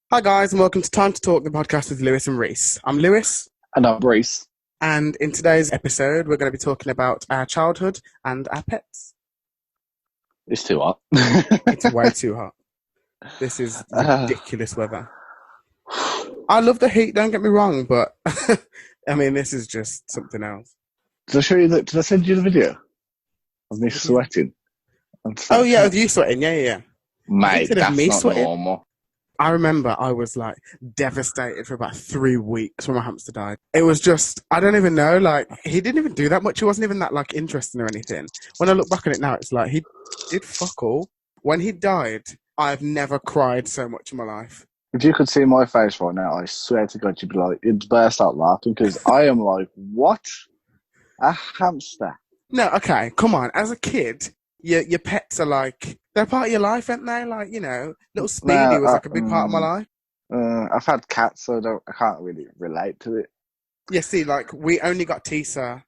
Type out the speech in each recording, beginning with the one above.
Hi guys, and welcome to Time to Talk, the podcast with Lewis and Reiss. I'm Lewis, And I'm Reiss. and in today's episode, we're going to be talking about our childhood and our pets. It's too hot. It's way too hot. This is ridiculous weather. I love the heat, don't get me wrong, but I mean, this is just something else. Did I show you did I send you the video of me sweating? Oh yeah, of you sweating, yeah. Mate, that's me not sweating? normal. I remember I was like devastated for about 3 weeks when my hamster died. It was just, I don't even know, like he didn't even do that much. He wasn't even that like interesting or anything. When I look back on it now, it's like he did fuck all. When he died, I've never cried so much in my life. If you could see my face right now, I swear to God, you'd burst out laughing because I am like, what? A hamster? No, okay, come on. As a kid, your pets are like, they're part of your life, aren't they? Like, you know, little Speedy was like a big part of my life. I've had cats, so I can't really relate to it. Yeah, see, like we only got Tisa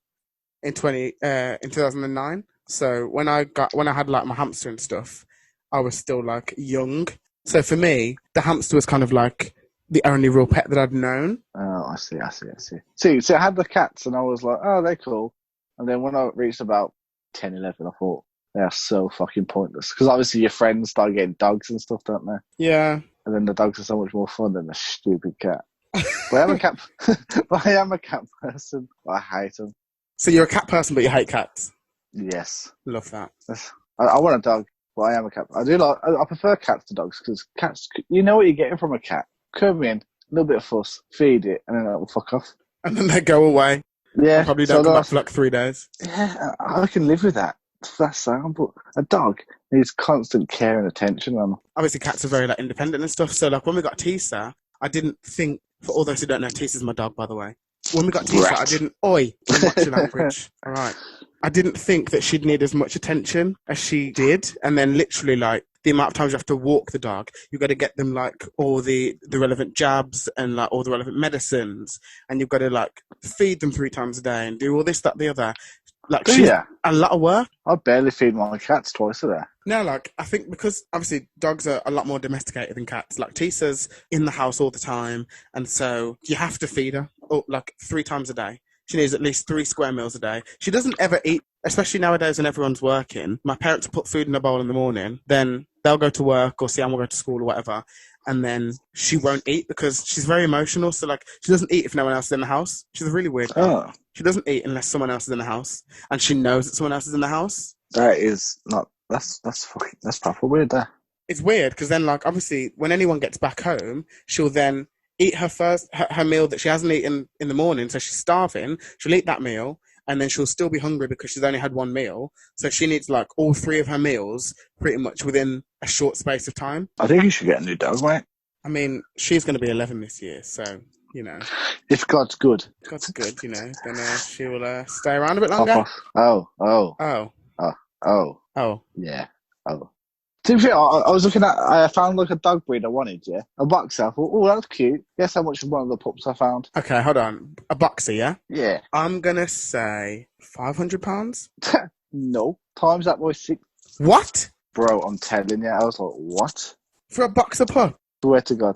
in 2009. So when I had like my hamster and stuff, I was still like young. So for me, the hamster was kind of like the only real pet that I'd known. Oh, I see. See, I had the cats, and I was like, oh, they're cool. And then when I reached about 10, 11, I thought, they are so fucking pointless. Because obviously your friends start getting dogs and stuff, don't they? Yeah. And then the dogs are so much more fun than the stupid cat. But I am a cat. But I am a cat person. I hate them. So you're a cat person, but you hate cats. Yes. Love that. I want a dog, but I am a cat. I prefer cats to dogs because cats, you know what you're getting from a cat. Come in, a little bit of fuss, feed it, and then it will fuck off. And then they go away. Yeah. Probably don't come back for like 3 days. Yeah, I can live with that. That's sound, but a dog needs constant care and attention. Obviously, cats are very like independent and stuff. So like when we got Tisa, I didn't think, for all those who don't know, Tisa's my dog, by the way. When we got Tisa, I didn't, watch your language. All right. I didn't think that she'd need as much attention as she did. And then literally like the amount of times you have to walk the dog, you got to get them like all the relevant jabs and like all the relevant medicines. And you've got to like feed them 3 times a day and do all this, that, the other. Like, she's a lot of work. I barely feed my cats twice a day. No, like, I think because, obviously, dogs are a lot more domesticated than cats. Like, Tisa's in the house all the time, and so you have to feed her, like, 3 times a day. She needs at least 3 square meals a day. She doesn't ever eat, especially nowadays when everyone's working. My parents put food in a bowl in the morning, then they'll go to work, or Sian will go to school or whatever, and then she won't eat because she's very emotional. So, like, she doesn't eat if no one else is in the house. She's a really weird girl. Oh. She doesn't eat unless someone else is in the house, and she knows that someone else is in the house. That is not. That's proper weird. There. It's weird because then, like, obviously, when anyone gets back home, she'll then eat her meal that she hasn't eaten in the morning, so she's starving. She'll eat that meal, and then she'll still be hungry because she's only had 1 meal. So she needs like all 3 of her meals pretty much within a short space of time. I think you should get a new dog, mate. I mean, she's going to be 11 this year, so. You know, if God's good, you know, then she will stay around a bit longer. Yeah. To be fair, I was looking at. I found like a dog breed I wanted. Yeah, a boxer. I thought, oh, that's cute. Guess how much is one of the pups I found? Okay, hold on. A boxer, yeah. Yeah. I'm gonna say £500. No, times that by 6. What? Bro, I'm telling you, I was like, what? For a boxer pup? Swear to God.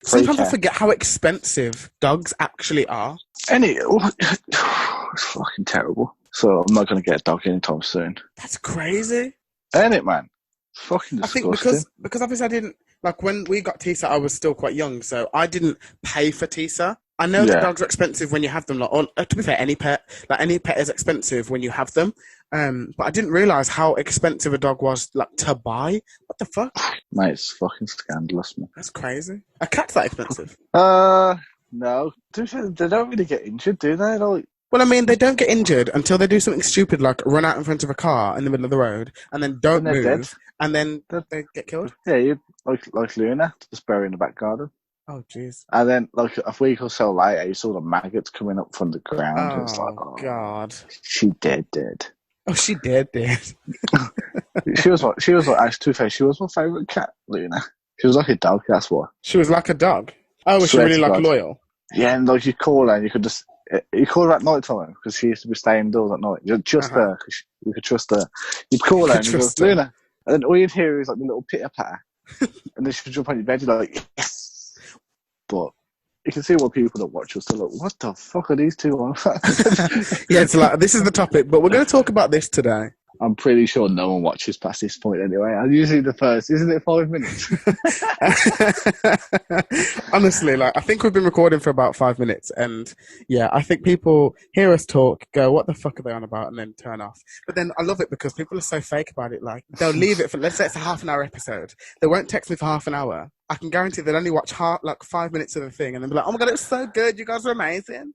Sometimes I forget how expensive dogs actually are. It's fucking terrible. So I'm not going to get a dog anytime soon. That's crazy. Ain't it, man? It's fucking disgusting. I think because obviously I didn't, like when we got Tisa, I was still quite young, so I didn't pay for Tisa. I know that dogs are expensive when you have them. Like, to be fair, any pet is expensive when you have them. But I didn't realise how expensive a dog was, like, to buy. What the fuck? Mate, it's fucking scandalous, man. That's crazy. A cat's that expensive? No. To be fair, they don't really get injured, do they? Like, well, I mean, they don't get injured until they do something stupid, like run out in front of a car in the middle of the road, and then don't move, dead. And then they get killed. Yeah, you like Luna, just bury in the back garden. Oh, jeez. And then, like, a week or so later, you saw the maggots coming up from the ground. Oh, it's like, oh, God. She dead. Oh, she dead. She was like, actually, to be fair, she was my favourite cat, Luna. She was like a dog, that's why. She was like a dog? Oh, was she really, like, loyal? Yeah, and, like, you call her and you could just... You call her at night time because she used to be staying indoors at night. You'd trust her because you could trust her. You'd call her and you'd go, Luna. And then all you'd hear is like the little pitter patter. And then she'd jump on your bed. You're like, yes. but you can see what people that watch us are like, what the fuck are these two on? Yeah, it's like, this is the topic, but we're going to talk about this today. I'm pretty sure no one watches past this point anyway. I'm usually the first, isn't it 5 minutes? Honestly, like, I think we've been recording for about 5 minutes, and yeah, I think people hear us talk, go, what the fuck are they on about, and then turn off. But then I love it because people are so fake about it. Like, they'll leave it for, let's say it's a half an hour episode. They won't text me for half an hour. I can guarantee they'll only watch 5 minutes of the thing, and then be like, oh my God, it was so good. You guys are amazing.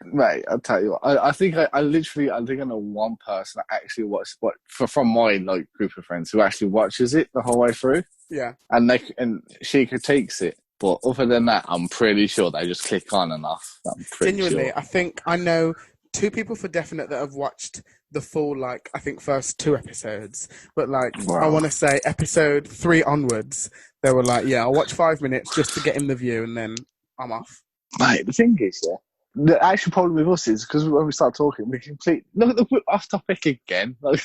Mate, I'll tell you what. I think I know one person that actually watched from my like group of friends who actually watches it the whole way through. Yeah, and she critiques it, but other than that, I'm pretty sure they just click on and off. I'm pretty genuinely, sure. I think I know 2 people for definite that have watched the full, like, I think first 2 episodes, but like, Wow. I want to say episode 3 onwards, they were like, yeah, I'll watch 5 minutes just to get in the view, and then I'm off. Mate, the thing is, yeah. The actual problem with us is because when we start talking, we're off topic again. We're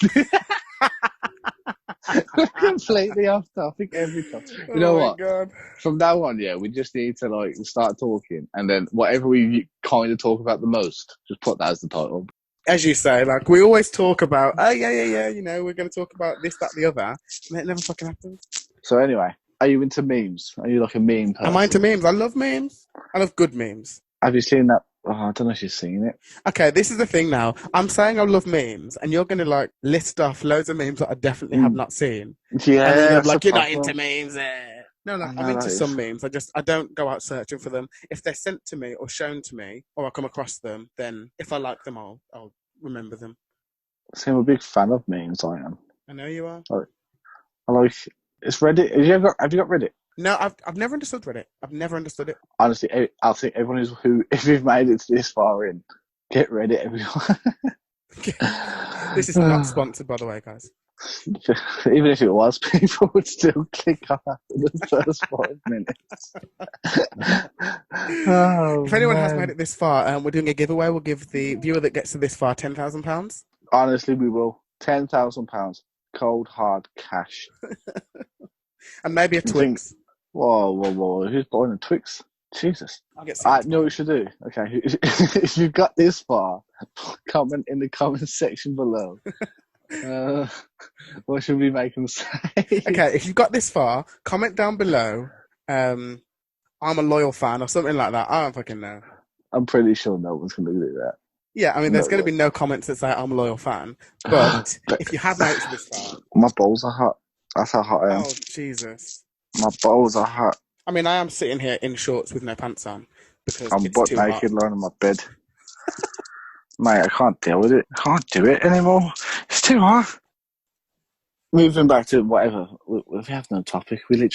completely off topic every time. You know what? God. From now on, yeah, we just need to like start talking, and then whatever we kind of talk about the most, just put that as the title. As you say, like, we always talk about, oh yeah, you know, we're going to talk about this, that, the other, and it never fucking happens. So anyway, are you into memes? Are you like a meme person? Am I into memes? I love memes. I love good memes. Have you seen that? Oh, I don't know if you've seen it. Okay, this is the thing now. I'm saying I love memes, and you're going to like list off loads of memes that I definitely have not seen. Yeah, and then you're like, you're not into memes. No, I'm into is. some memes. I don't go out searching for them. If they're sent to me or shown to me, or I come across them, then if I like them, I'll remember them. See, I'm a big fan of memes. I am. I know you are. I like it's Reddit. Have you got Reddit? No, I've never understood Reddit. I've never understood it. Honestly, I think everyone if you've made it this far in, get Reddit, everyone. This is not sponsored, by the way, guys. Even if it was, people would still click on after the first 5 minutes. If anyone has made it this far, we're doing a giveaway. We'll give the viewer that gets to this far £10,000. Honestly, we will. £10,000, cold hard cash, and maybe a Twix. Whoa! Who's buying a Twix? Jesus. I know what you should do. Okay, if you've got this far, comment in the comment section below. What should we make them say? Okay, if you've got this far, comment down below. I'm a loyal fan or something like that. I don't fucking know. I'm pretty sure no one's going to do that. Yeah, I mean, there's going to be no comments that say I'm a loyal fan. But if you have made it this far, my balls are hot. That's how hot I am. Oh Jesus! My balls are hot. I mean, I am sitting here in shorts with no pants on because I'm it's butt too naked, hot. lying on my bed. Mate, I can't deal with it. I can't do it anymore. It's too hot. Moving back to whatever. We have no topic. We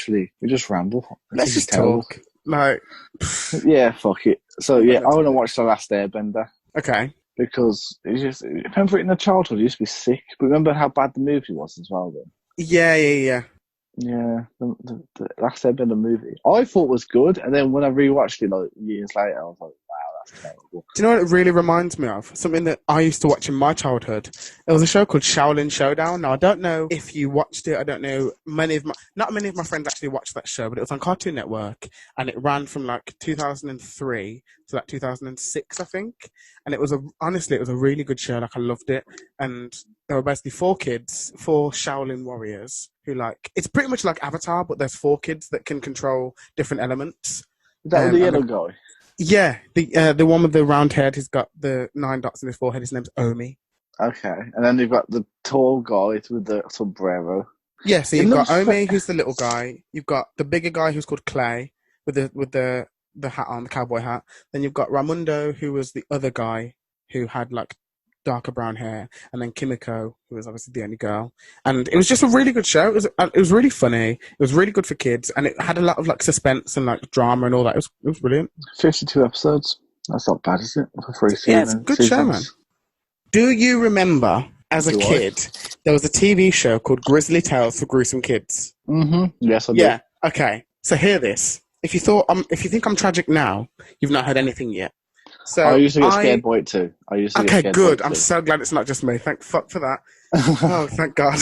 just ramble. Let's just talk. Like, yeah, fuck it. So yeah, I want to watch The Last Airbender. Okay. Because remember it in the childhood, it used to be sick. But remember how bad the movie was as well then? Yeah. Yeah, the Last Airbender movie I thought was good, and then when I rewatched it like years later, I was like, wow, that's terrible. Do you know what it really reminds me of? Something that I used to watch in my childhood. It was a show called Shaolin Showdown. Now, I don't know if you watched it. I don't know. Not many of my friends actually watched that show, but it was on Cartoon Network, and it ran from like 2003 to like 2006, I think. And honestly, it was a really good show. Like, I loved it. And there were basically 4 kids, 4 Shaolin warriors who it's pretty much like Avatar, but there's 4 kids that can control different elements. Is that the yellow guy? Yeah, the one with the round head who's got the 9 dots in his forehead. His name's Omi. Okay, and then you've got the tall guy with the sombrero. Yeah, so you've got Omi, who's the little guy. You've got the bigger guy who's called Clay with the hat on, the cowboy hat. Then you've got Raimundo, who was the other guy who had like darker brown hair, and then Kimiko, who was obviously the only girl. And it was just a really good show. It was really funny. It was really good for kids, and it had a lot of like suspense and like drama and all that. It was brilliant. 52 episodes. That's not bad, is it? For 3 seasons. Yeah, it's a good show, man. Do you remember, as a kid, there was a TV show called Grizzly Tales for Gruesome Kids? Mm-hmm. Yes, I do. Yeah. Okay. So hear this. If you think I'm tragic now, you've not heard anything yet. So I used to get scared by it too. Okay, good. I'm so glad it's not just me. Thank fuck for that. Oh, thank God.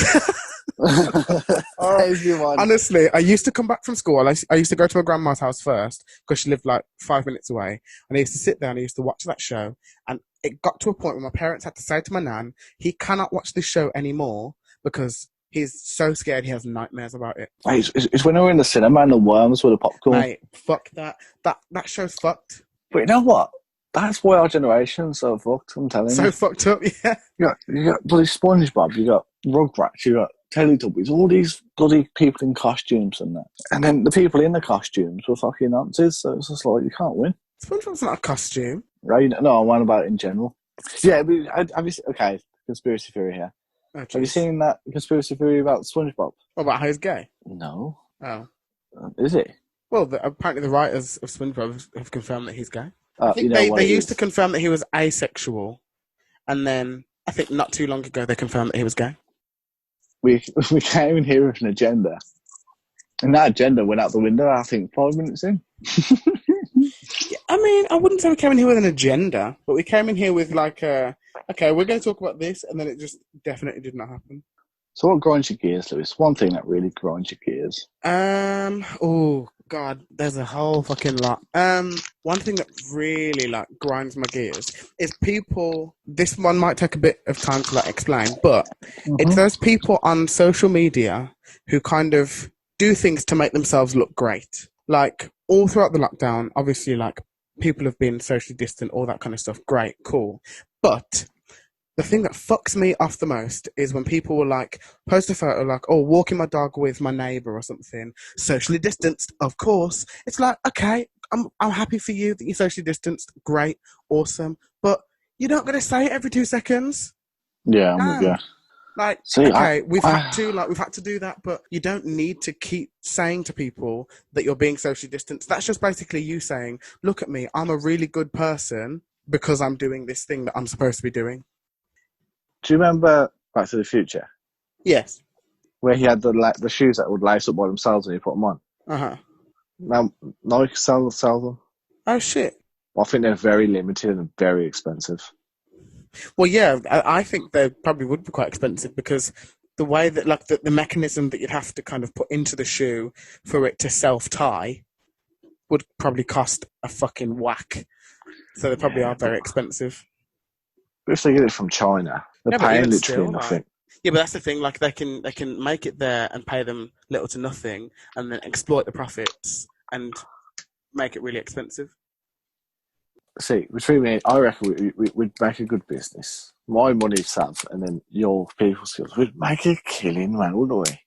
Oh, Saves you one. honestly, I used to come back from school. I used to go to my grandma's house first because she lived like 5 minutes away. And I used to sit there and I used to watch that show. And it got to a point where my parents had to say to my nan, he cannot watch this show anymore because he's so scared he has nightmares about it. Hey, it's when we were in the cinema and the worms were the popcorn. Mate, fuck that. That show's fucked. But you know what? That's why our generation's so fucked, I'm telling So you. fucked up, yeah. You got bloody SpongeBob, you got Rugrats, you got Teletubbies, all these bloody people in costumes and that. And then the people in the costumes were fucking Nazis, so it's just like, you can't win. SpongeBob's not a costume. Right? No, I want about it in general. Yeah, but have you seen, okay, conspiracy theory here. Oh, Have you seen that conspiracy theory about SpongeBob? What about how he's gay? No. Oh. Is it? Well, apparently the writers of SpongeBob have confirmed that he's gay. I think you know they used to confirm that he was asexual, and then I think not too long ago they confirmed that he was gay. We came in here with an agenda, and that agenda went out the window, I think, 5 minutes in. Yeah, I mean, I wouldn't say we came in here with an agenda, but we came in here with like, okay, we're going to talk about this, and then it just definitely did not happen. So what grinds your gears, Lewis? One thing that really grinds your gears. Oh God, there's a whole fucking lot. One thing that really like grinds my gears is people. This one might take a bit of time to like explain, but it's those people on social media who kind of do things to make themselves look great. Like all throughout the lockdown, obviously, like people have been socially distant, all that kind of stuff. Great, cool, but the thing that fucks me off the most is when people will like post a photo like, oh, walking my dog with my neighbour or something, socially distanced, of course. It's like, okay, I'm happy for you that you're socially distanced, great, awesome, but you're not gonna say it every 2 seconds. Yeah, I'm with you. Like, See, okay, we've had to do that, but you don't need to keep saying to people that you're being socially distanced. That's just basically you saying, look at me, I'm a really good person because I'm doing this thing that I'm supposed to be doing. Do you remember Back to the Future? Yes. Where he had the shoes that would lace up by themselves and you put them on? Uh-huh. Now, Nike sell them. Oh, shit. I think they're very limited and very expensive. Well, yeah, I think they probably would be quite expensive because the way that, like, the mechanism that you'd have to kind of put into the shoe for it to self-tie would probably cost a fucking whack. So they probably are very expensive. But if they get it from China, they're paying literally nothing. Yeah, but that's the thing. Like, they can make it there and pay them little to nothing, and then exploit the profits and make it really expensive. See, between me, I reckon we'd make a good business. My money's sav, and then your people's skills. We'd make a killing, man, wouldn't we?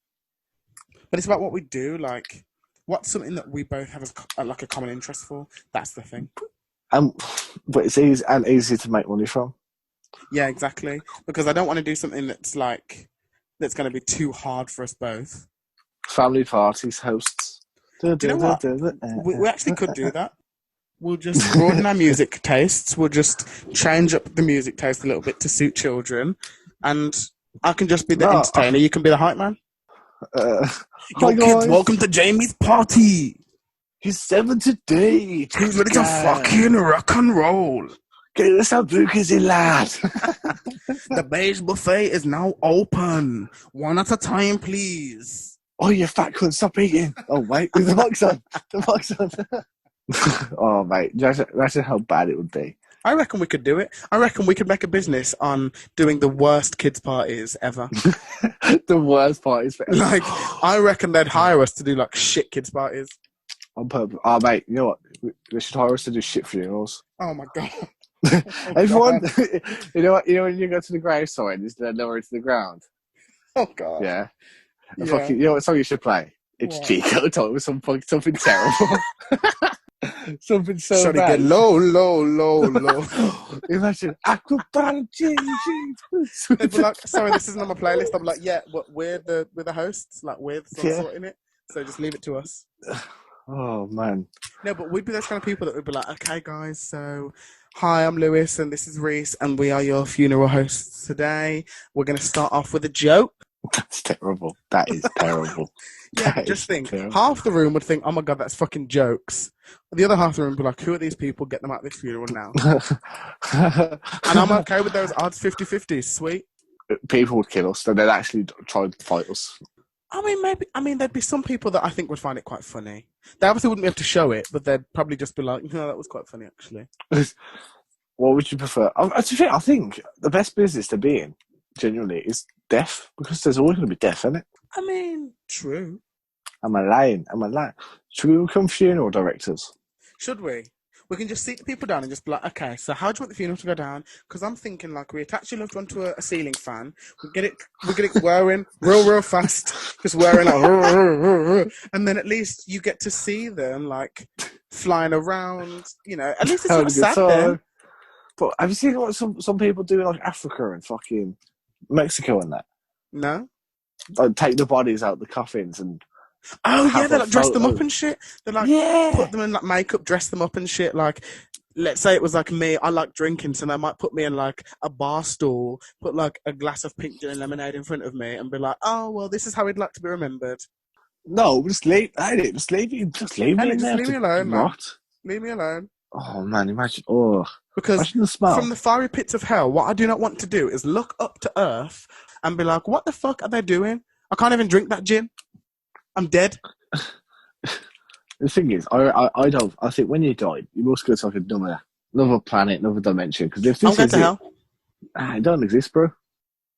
But it's about what we do. Like, what's something that we both have like a common interest for? That's the thing. But it's easy to make money from. Yeah, exactly. Because I don't want to do something that's going to be too hard for us both. Family parties, hosts. Do you know what? We actually could do that. We'll just broaden our music tastes. We'll just change up the music taste a little bit to suit children. And I can just be the entertainer. You can be the hype man. Yo, kids, welcome to Jamie's party. He's 7 today. He's ready to fucking rock and roll. Get us our bookies in, lad. The beige buffet is now open. One at a time, please. Oh, you fat cunt, stop eating. Oh, wait, with the box on. The box on. Oh, mate, imagine how bad it would be. I reckon we could do it. I reckon we could make a business on doing the worst kids' parties ever. The worst parties ever. Like, I reckon they'd hire us to do, like, shit kids' parties. On purpose. Oh, mate, you know what? They should hire us to do shit funerals. Oh, my God. Everyone, you know what? You know when you go to the graveside, is there lower to the ground? Oh, God. Yeah. Yeah. Fucking, you know what song you should play? It's Chico Talk with something terrible. Something so Sorry, bad. get low. Imagine acrobatic. They'd be like, sorry, this isn't on my playlist. I'm like, yeah, we're the hosts. Like, we're the ones sorting it. So just leave it to us. Oh, man. No, but we'd be those kind of people that would be like, okay, guys, so hi, I'm Lewis and this is Reiss and we are your funeral hosts today. We're going to start off with a joke. That's terrible. That is terrible. Yeah, but just think, half the room would think, oh my God, that's fucking jokes. The other half of the room would be like, who are these people? Get them out of this funeral now. And I'm okay with those odds, 50-50. Sweet. people would kill us. They'd actually try to fight us. Maybe. There'd be some people that I think would find it quite funny. They obviously wouldn't be able to show it, but they'd probably just be like, "No, that was quite funny, actually." What would you prefer? I think the best business to be in, genuinely, is death, because there's always going to be death in it. True. Am I lying? Should we become funeral directors? Should we? We can just sit the people down and just be like, okay, so how do you want the funeral to go down? Because I'm thinking, like, we attach your loved one to a ceiling fan, we get it whirring real fast, just whirring like, and then at least you get to see them, like, flying around, at least it's not sad then. But have you seen what some people do in, like, Africa and fucking Mexico and that? No? Like, take the bodies out of the coffins and... Oh, yeah, they, like, dress them up and shit. They, like, put them in, like, makeup, dress them up and shit. Like, let's say it was, like, me. I like drinking, so they might put me in, like, a bar stool, put, like, a glass of pink gin and lemonade in front of me and be like, oh, well, this is how we'd like to be remembered. No, just leave me in there. Leave me alone, man. Leave me alone. Oh, man, imagine. Oh. Because imagine the smell. From the fiery pits of hell, what I do not want to do is look up to Earth and be like, what the fuck are they doing? I can't even drink that gin. I'm dead. The thing is, I think when you die, you must go to like another planet, another dimension. Because if this I'm going to hell. It don't exist, bro.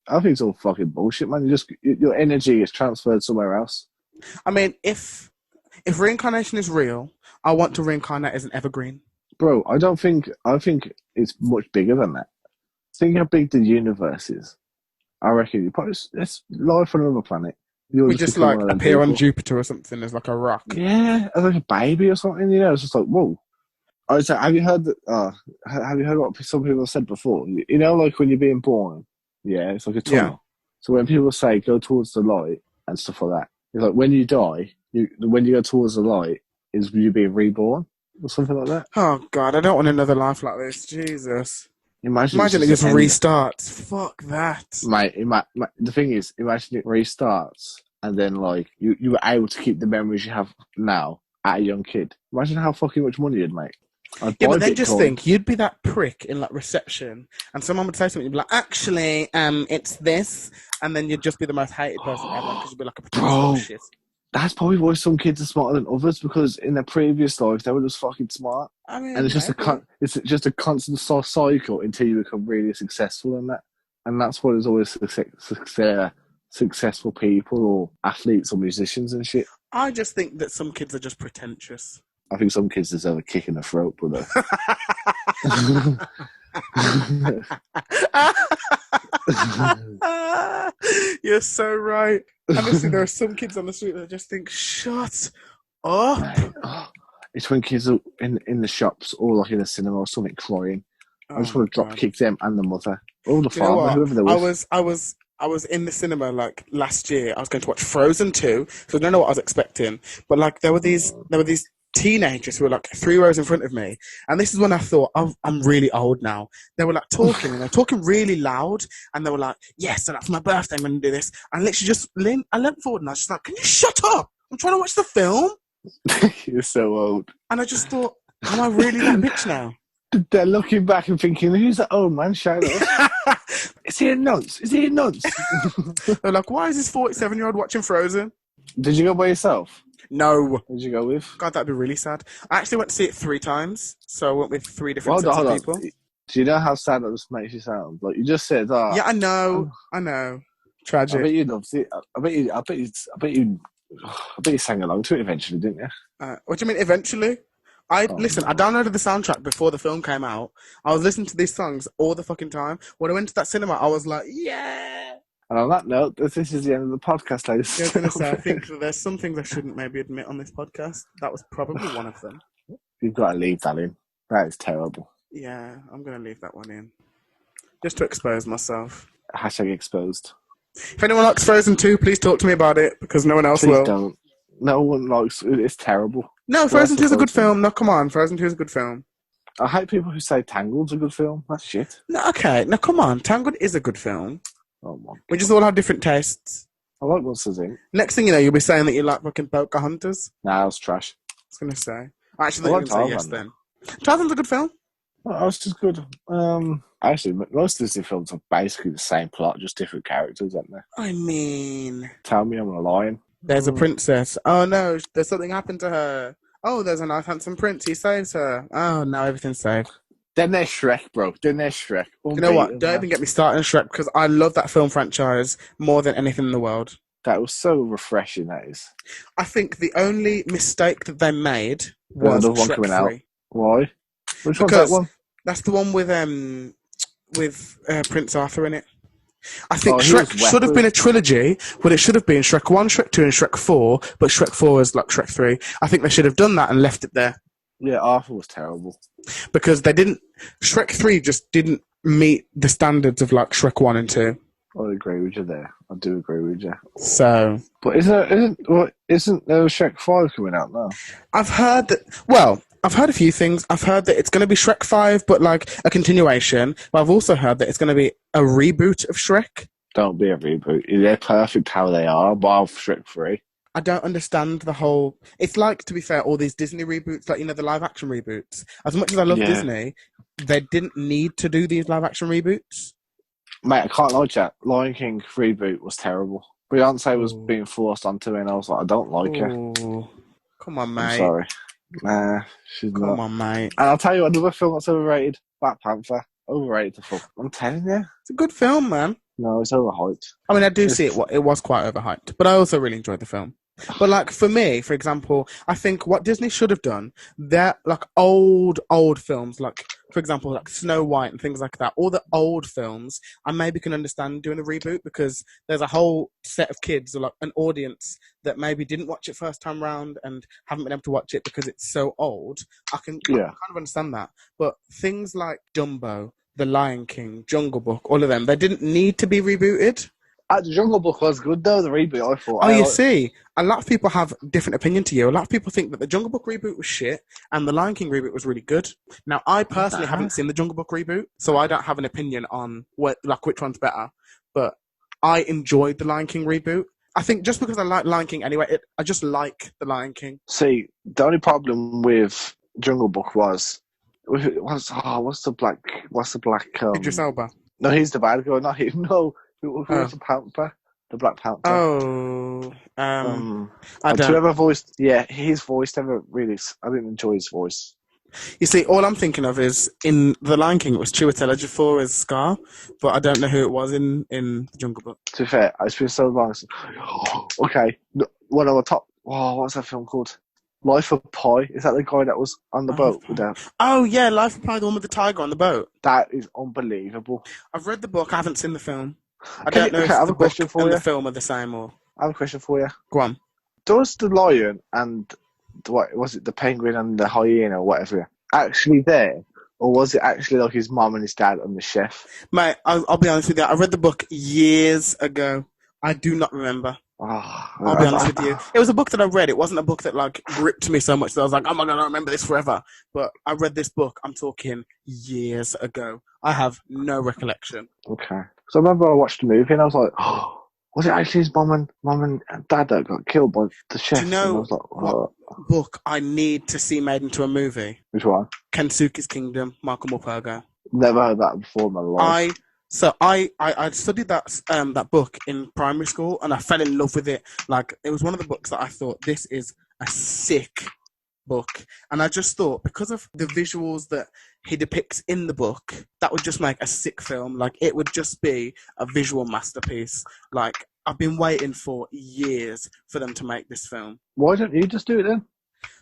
I think it's all fucking bullshit, man. Your energy is transferred somewhere else. I mean, if reincarnation is real, I want to reincarnate as an evergreen. Bro, I think it's much bigger than that. Think how big the universe is. I reckon it's life on another planet. We just like appear on Jupiter or something as like a rock. Yeah, as like a baby or something. It's just like, whoa. I was like, have you heard what some people have said before? Like when you're being born, it's like a tunnel. Yeah. So when people say go towards the light and stuff like that, it's like when you die, when you go towards the light is you being reborn or something like that. Oh God, I don't want another life like this. Jesus. Imagine it just restarts. Fuck that. Mate, the thing is, imagine it restarts and then, like, you were able to keep the memories you have now at a young kid. Imagine how fucking much money you'd make. But then just think, you'd be that prick in, like, reception and someone would say something, you'd be like, actually, it's this, and then you'd just be the most hated person ever because you'd be like a pretend shit. That's probably why some kids are smarter than others, because in their previous life they were just fucking smart. And it's just a constant cycle until you become really successful in that. And that's what is always successful people or athletes or musicians and shit. I just think that some kids are just pretentious. I think some kids deserve a kick in the throat, brother. You're so right. Honestly, there are some kids on the street that just think, shut up. It's when kids are in the shops or like in the cinema or something crying. I just want to drop kick them and the mother. Or the father, whoever they was. I was in the cinema like last year. I was going to watch Frozen 2, so I don't know what I was expecting. But like there were these teenagers who were like 3 rows in front of me, and this is when I thought, I'm really old now. They were like talking, and they're talking really loud, and they were like, yes, so that's my birthday, I'm going to do this. And literally I leant forward and I was just like, can you shut up? I'm trying to watch the film. You're so old. And I just thought, am I really that bitch now? They're looking back and thinking, who's that old man? Shout out. Is he a nonce? They're like, why is this 47-year-old watching Frozen? Did you go by yourself? No. Who did you go with? God, that'd be really sad. I actually went to see it 3 times, so I went with 3 different sets of people. Do you know how sad that just makes you sound? Like you just said, yeah, I know. Tragic. I bet you loved it. I bet you sang along to it eventually, didn't you? What do you mean eventually? Listen, I downloaded the soundtrack before the film came out. I was listening to these songs all the fucking time. When I went to that cinema, I was like, yeah. And on that note, this is the end of the podcast, ladies. I was going to say, I think that there's some things I shouldn't maybe admit on this podcast. That was probably one of them. You've got to leave that in. That is terrible. Yeah, I'm going to leave that one in. Just to expose myself. Hashtag exposed. If anyone likes Frozen 2, please talk to me about it, because no one else will. Don't. No one likes it. It's terrible. No, Frozen 2 is a good film. No, come on. Frozen 2 is a good film. I hate people who say Tangled's a good film. That's shit. No, okay. Now, come on. Tangled is a good film. Oh, my God. We just all have different tastes. I like Monsters, Inc. Next thing you know, you'll be saying that you like fucking Pocahontas. Nah, that was trash. I was going to say. I actually thought you were going to say yes then. Tarzan's a good film. Well, that's just good. Actually, most Disney films are basically the same plot, just different characters, aren't they? I mean, Tell me I'm lying. there's a princess. Oh no, there's something happened to her. Oh, there's a nice handsome prince. He saves her. Oh, now everything's safe. Then there's Shrek, bro. Then there's Shrek. You know what? Unbeaten, Don't man. even get me started on Shrek because I love that film franchise more than anything in the world. That was so refreshing, that is. I think the only mistake that they made was Another one Shrek coming out. 3. Why? Which one's Because that one? that's the one with Prince Arthur in it. I think he was Shrek should have been a trilogy, but it should have been Shrek 1, Shrek 2, and Shrek 4, but Shrek 4 is like Shrek 3. I think they should have done that and left it there. Yeah, Arthur was terrible. Because they didn't... Shrek 3 just didn't meet the standards of like Shrek 1 and 2. I agree with you there. I do agree with you. So... But isn't there Shrek 5 coming out now? I've heard that... Well... I've heard a few things. I've heard that it's going to be Shrek 5, but like a continuation. But I've also heard that it's going to be a reboot of Shrek. Don't be a reboot. They're perfect how they are, bar Shrek 3. I don't understand the whole... It's like, to be fair, all these Disney reboots, like, you know, the live-action reboots. As much as I love Disney, they didn't need to do these live-action reboots. Mate, I can't lie to you. Lion King reboot was terrible. Beyonce was being forced onto me, and I was like, I don't like her. Come on, mate. I'm sorry. Nah, she's not. Come on, mate. And I'll tell you another film that's overrated. Black Panther. Overrated to fuck. I'm telling you. It's a good film, man. No, it's overhyped. I mean, I do see it. It was quite overhyped, but I also really enjoyed the film. But like for me, for example, I think what Disney should have done, they're like old films, like for example, like Snow White and things like that. All the old films, I maybe can understand doing a reboot because there's a whole set of kids or like an audience that maybe didn't watch it first time round and haven't been able to watch it because it's so old. I can kind of understand that. But things like Dumbo, The Lion King, Jungle Book, all of them, they didn't need to be rebooted. The Jungle Book was good though, the reboot, I thought. Oh, you see, a lot of people have a different opinion to you. A lot of people think that the Jungle Book reboot was shit and the Lion King reboot was really good. Now, I personally haven't seen the Jungle Book reboot, so I don't have an opinion on which one's better. But I enjoyed the Lion King reboot. I think just because I like Lion King anyway, I just like the Lion King. See, the only problem with Jungle Book was what's the black Idris Elba. No, he's the bad guy, not him. No. Who's the Panther? The Black Panther. Oh, I don't. Whoever voiced, his voice never really. I didn't enjoy his voice. You see, all I'm thinking of is in The Lion King, it was Chiwetel Ejiofor as Scar, but I don't know who it was in The Jungle Book. To be fair, it's been so long. Okay, one of the top. Oh, what's that film called? Life of Pi. Is that the guy that was on the boat with that? Oh yeah, Life of Pi, the one with the tiger on the boat. That is unbelievable. I've read the book. I haven't seen the film. I don't know if I have the a question book for and you. the film are the same or... I have a question for you. Go on. Does the lion and what was it, the penguin and the hyena or whatever, actually there, or was it actually like his mum and his dad and the chef? Mate, I'll be honest with you. I read the book years ago. I do not remember. I'll be honest with you. It was a book that I read. It wasn't a book that like gripped me so much that I was like, I'm not going to remember this forever. But I read this book, I'm talking years ago. I have no recollection. Okay. So I remember I watched the movie and I was like, oh, was it actually his mum and dad that got killed by the chef? Do you know and I was like, what book I need to see made into a movie? Which one? Kensuke's Kingdom, Malcolm Morpurgo. Never heard that before in my life. I studied that book in primary school and I fell in love with it. Like, it was one of the books that I thought, this is a sick book. And I just thought, because of the visuals that he depicts in the book, that would just make a sick film. Like, it would just be a visual masterpiece. Like, I've been waiting for years for them to make this film. Why don't you just do it then?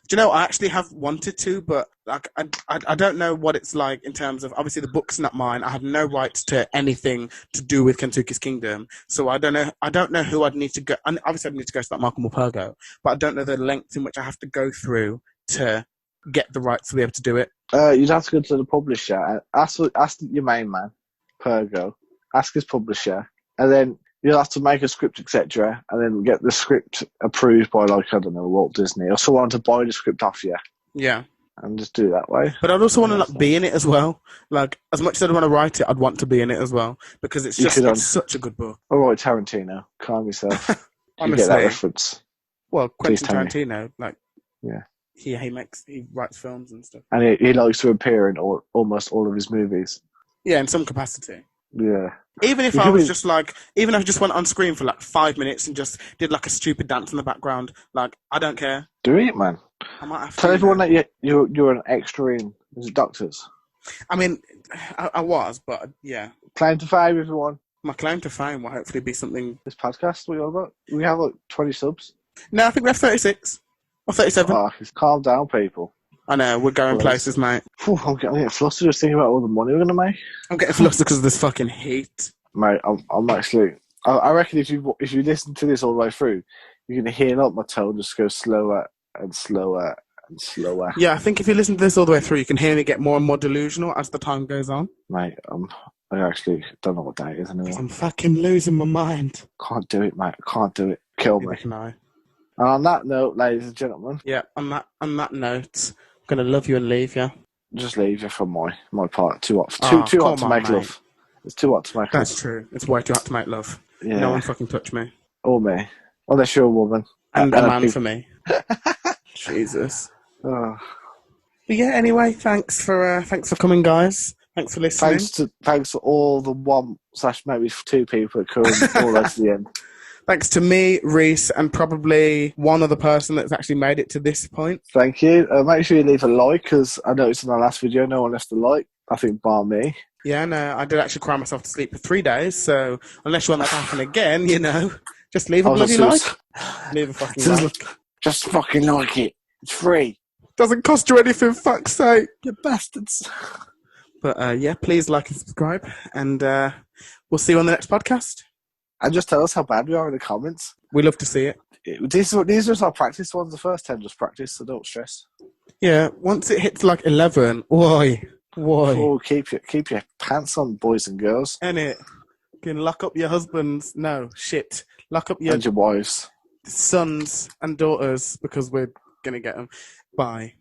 Do you know, I actually have wanted to, but like I don't know what it's like in terms of, obviously the book's not mine. I have no rights to anything to do with Kentucky's Kingdom. So I don't know who I'd need to go. And obviously I'd need to go to that Malcolm Morpurgo, but I don't know the lengths in which I have to go through to get the rights to be able to do it. You'd have to go to the publisher and ask your main man, Pergo, ask his publisher, and then you'll have to make a script, etc., and then get the script approved by, like, I don't know, Walt Disney or someone to buy the script off you. Yeah. And just do it that way. But I'd also want to like be in it as well. Like, as much as I'd want to write it, I'd want to be in it as well because it's such a good book. All right, Tarantino, calm yourself. Honestly, you get that reference. Well, Quentin Tarantino, like, yeah. he writes films and stuff. And he likes to appear in almost all of his movies. Yeah, in some capacity. Yeah. Even if I just went on screen for like 5 minutes and just did like a stupid dance in the background, like, I don't care. Do it, man. I might have to. Tell everyone that you're an extra in. Is it Doctors? I mean, I was, but yeah. Claim to fame, everyone. My claim to fame will hopefully be something. This podcast, what are you on about? We have like 20 subs. No, I think we have 36 or 37. Oh, calm down, people. I know, we're going places, mate. I'm getting flustered just thinking about all the money we're going to make. I'm getting flustered because of this fucking heat. Mate, I'm actually... I reckon if you listen to this all the way through, you're going to hear my tone just go slower and slower and slower. Yeah, I think if you listen to this all the way through, you can hear me get more and more delusional as the time goes on. Mate, I actually don't know what day it is anymore. I'm fucking losing my mind. Can't do it, mate. Can't do it. Kill me. No. And on that note, ladies and gentlemen... Yeah, on that note, I'm going to love you and leave you. Just leave you from my part. Too hot to make love. It's too hot to make love. That's true. It's way too hot to make love. Yeah. No one fucking touch me. Or me. Unless you're a woman. And a man for me. Jesus. Oh. But yeah, anyway, thanks for coming, guys. Thanks for listening. Thanks for all the 1/maybe 2 people that come all the way to the end. Thanks to me, Reiss, and probably one other person that's actually made it to this point. Thank you. Make sure you leave a like, because I noticed in our last video no one left a like. I think bar me. Yeah, no, I did actually cry myself to sleep for 3 days, so unless you want that to happen again, just leave a bloody like. Leave a fucking like. Just fucking like it. It's free. Doesn't cost you anything, fuck's sake. You bastards. But yeah, please like and subscribe, and we'll see you on the next podcast. And just tell us how bad we are in the comments. We love to see it. These are our practice ones. The first 10 just practice, so don't stress. Yeah, once it hits like 11, why? Oh, keep your pants on, boys and girls. Innit? You can lock up your husbands. No, shit. Lock up your wives. Sons and daughters, because we're going to get them. Bye.